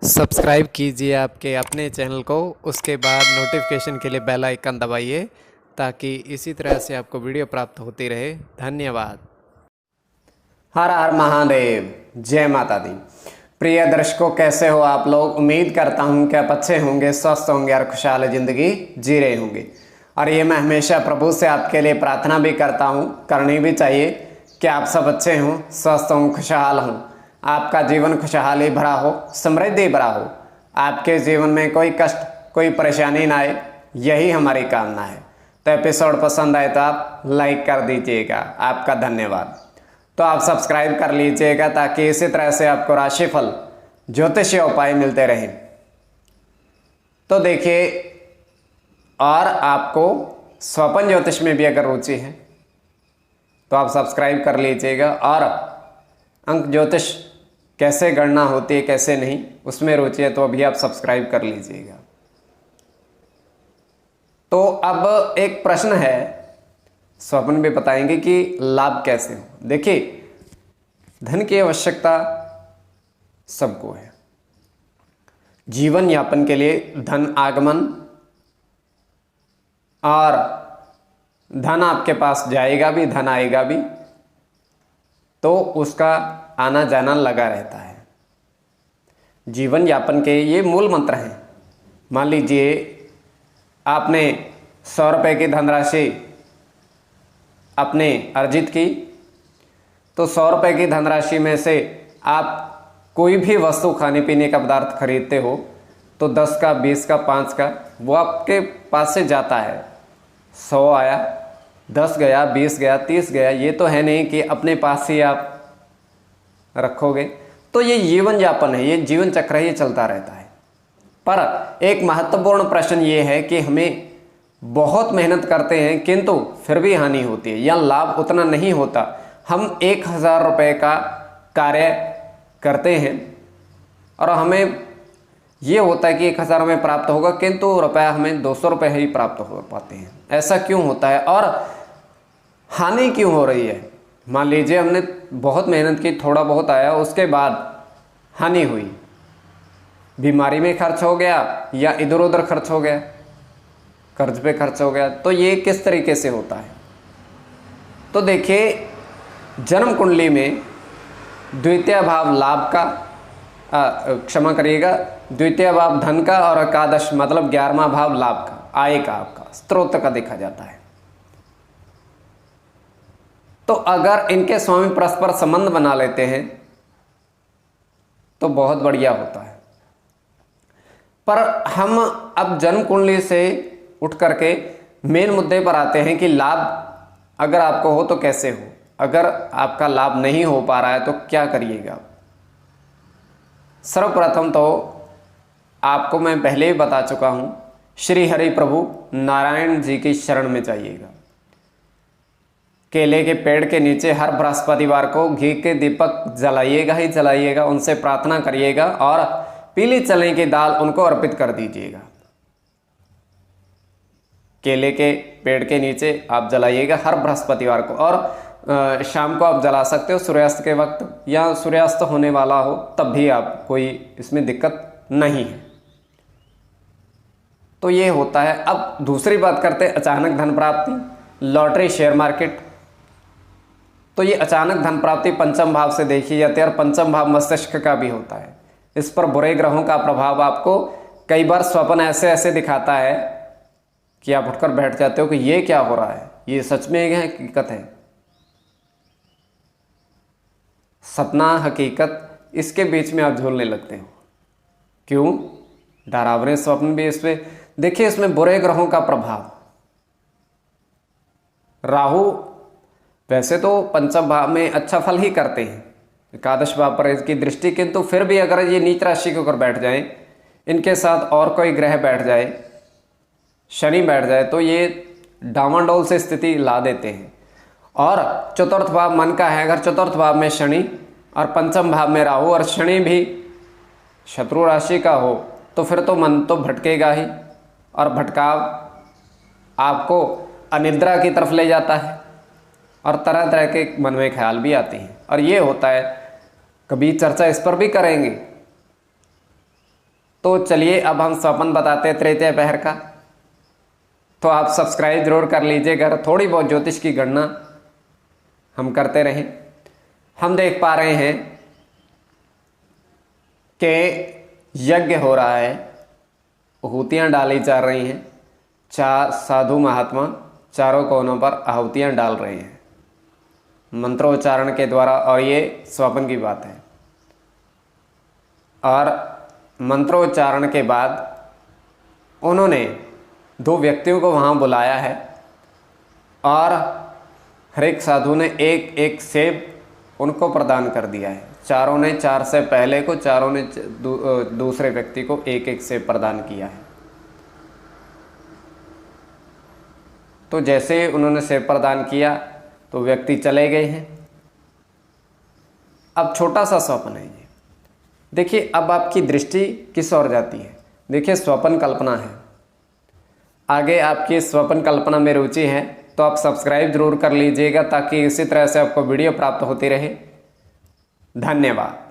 Subscribe कीजिए आपके अपने चैनल को, उसके बाद नोटिफिकेशन के लिए बेल आइकन दबाइए ताकि इसी तरह से आपको वीडियो प्राप्त होती रहे। धन्यवाद। हर हर महादेव, जय माता दी। प्रिय दर्शकों, कैसे हो आप लोग? उम्मीद करता हूं कि आप अच्छे होंगे, स्वस्थ होंगे और खुशहाल ज़िंदगी जी रहे होंगे। और ये मैं हमेशा प्रभु से आपके लिए प्रार्थना भी करता हूं, करनी भी चाहिए कि आप सब अच्छे हों, स्वस्थ हों, खुशहाल हों, आपका जीवन खुशहाली भरा हो, समृद्धि भरा हो, आपके जीवन में कोई कष्ट, कोई परेशानी ना आए, यही हमारी कामना है। तो एपिसोड पसंद आए तो आप लाइक कर दीजिएगा, आपका धन्यवाद। तो आप सब्सक्राइब कर लीजिएगा ताकि इसी तरह से आपको राशिफल, ज्योतिषीय उपाय मिलते रहें। तो देखिए, और आपको स्वपन ज्योतिष में भी अगर रुचि है तो आप सब्सक्राइब कर लीजिएगा। और अंक ज्योतिष कैसे गणना होती है, कैसे नहीं, उसमें रुचि है तो अभी आप सब्सक्राइब कर लीजिएगा। तो अब एक प्रश्न है, स्वप्न भी बताएंगे कि लाभ कैसे हो। देखिए, धन की आवश्यकता सबको है। जीवन यापन के लिए धन आगमन और धन आपके पास जाएगा भी, धन आएगा भी, तो उसका आना जाना लगा रहता है। जीवन यापन के ये मूल मंत्र हैं। मान लीजिए आपने 100 रुपये की धनराशि अपने अर्जित की, तो 100 रुपये की धनराशि में से आप कोई भी वस्तु, खाने पीने का पदार्थ खरीदते हो तो 10 का, 20 का, 5 का वो आपके पास से जाता है। 100 आया, 10 गया, 20 गया, 30 गया, ये तो है नहीं कि अपने पास ही आप रखोगे। तो ये जीवन यापन है, ये जीवन चक्र है, ये चलता रहता है। पर एक महत्वपूर्ण प्रश्न ये है कि हमें बहुत मेहनत करते हैं किंतु फिर भी हानि होती है या लाभ उतना नहीं होता। हम 1000 रुपये का कार्य करते हैं और हमें ये होता है कि 1000 में प्राप्त होगा किंतु रुपया हमें 200 रुपये ही प्राप्त हो पाते हैं। ऐसा क्यों होता है और हानि क्यों हो रही है? मान लीजिए हमने बहुत मेहनत की, थोड़ा बहुत आया, उसके बाद हानि हुई, बीमारी में खर्च हो गया या इधर उधर खर्च हो गया, कर्ज पे खर्च हो गया। तो ये किस तरीके से होता है? तो देखिए, जन्म कुंडली में द्वितीय भाव लाभ का, क्षमा करिएगा, द्वितीय भाव धन का और एकादश मतलब 11वां भाव लाभ का, आय का, आपका स्रोत का देखा जाता है। तो अगर इनके स्वामी परस्पर संबंध बना लेते हैं तो बहुत बढ़िया होता है। पर हम अब जन्म कुंडली से उठ करके मेन मुद्दे पर आते हैं कि लाभ अगर आपको हो तो कैसे हो। अगर आपका लाभ नहीं हो पा रहा है तो क्या करिएगा? सर्वप्रथम तो आपको मैं पहले ही बता चुका हूं, श्री हरि प्रभु नारायण जी की शरण में जाइएगा। केले के पेड़ के नीचे हर बृहस्पतिवार को घी के दीपक जलाइएगा ही जलाइएगा, उनसे प्रार्थना करिएगा और पीली चने की दाल उनको अर्पित कर दीजिएगा। केले के पेड़ के नीचे आप जलाइएगा हर बृहस्पतिवार को, और शाम को आप जला सकते हो, सूर्यास्त के वक्त या सूर्यास्त होने वाला हो तब भी आप, कोई इसमें दिक्कत नहीं है। तो ये होता है। अब दूसरी बात करते हैं अचानक धन प्राप्ति, लॉटरी, शेयर मार्केट। तो ये अचानक धन प्राप्ति पंचम भाव से देखी जाती है और पंचम भाव मस्तिष्क का भी होता है। इस पर बुरे ग्रहों का प्रभाव आपको कई बार स्वप्न ऐसे ऐसे दिखाता है कि आप उठकर बैठ जाते हो कि ये क्या हो रहा है, ये सच में एक हकीकत है। सपना, हकीकत, इसके बीच में आप झूलने लगते हो। क्यों? डरावने स्वप्न भी इस पे देखिए। इसमें बुरे ग्रहों का प्रभाव, राहु वैसे तो पंचम भाव में अच्छा फल ही करते हैं, एकादश भाव पर इसकी दृष्टि, किंतु फिर भी अगर ये नीच राशि के ऊपर बैठ जाए, इनके साथ और कोई ग्रह बैठ जाए, शनि बैठ जाए, तो ये डामाडोल से स्थिति ला देते हैं। और चतुर्थ भाव मन का है, अगर चतुर्थ भाव में शनि और पंचम भाव में राहु और शनि भी शत्रु राशि का हो तो फिर तो मन तो भटकेगा ही, और भटकाव आपको अनिद्रा की तरफ ले जाता है और तरह तरह के मन में ख्याल भी आते हैं। और ये होता है, कभी चर्चा इस पर भी करेंगे तो चलिए अब हम स्वप्न बताते हैं तृतीय पहर का। तो आप सब्सक्राइब जरूर कर लीजिएगा। थोड़ी बहुत ज्योतिष की गणना हम करते रहें। हम देख पा रहे हैं कि यज्ञ हो रहा है, आहुतियाँ डाली जा रही हैं। 4 साधु महात्मा चारों कोनों पर आहुतियाँ डाल रहे हैं मंत्रोच्चारण के द्वारा, और ये स्वप्न की बात है। और मंत्रोच्चारण के बाद उन्होंने 2 व्यक्तियों को वहाँ बुलाया है और हर एक साधु ने एक एक सेब उनको प्रदान कर दिया है। चारों ने 4 से पहले को, चारों ने दूसरे व्यक्ति को एक एक सेब प्रदान किया है। तो जैसे उन्होंने सेब प्रदान किया तो व्यक्ति चले गए हैं। अब छोटा सा स्वप्न है ये। देखिए अब आपकी दृष्टि किस ओर जाती है। देखिए स्वप्न कल्पना है। आगे आपकी स्वप्न कल्पना में रुचि है तो आप सब्सक्राइब जरूर कर लीजिएगा ताकि इसी तरह से आपको वीडियो प्राप्त होती रहे। धन्यवाद।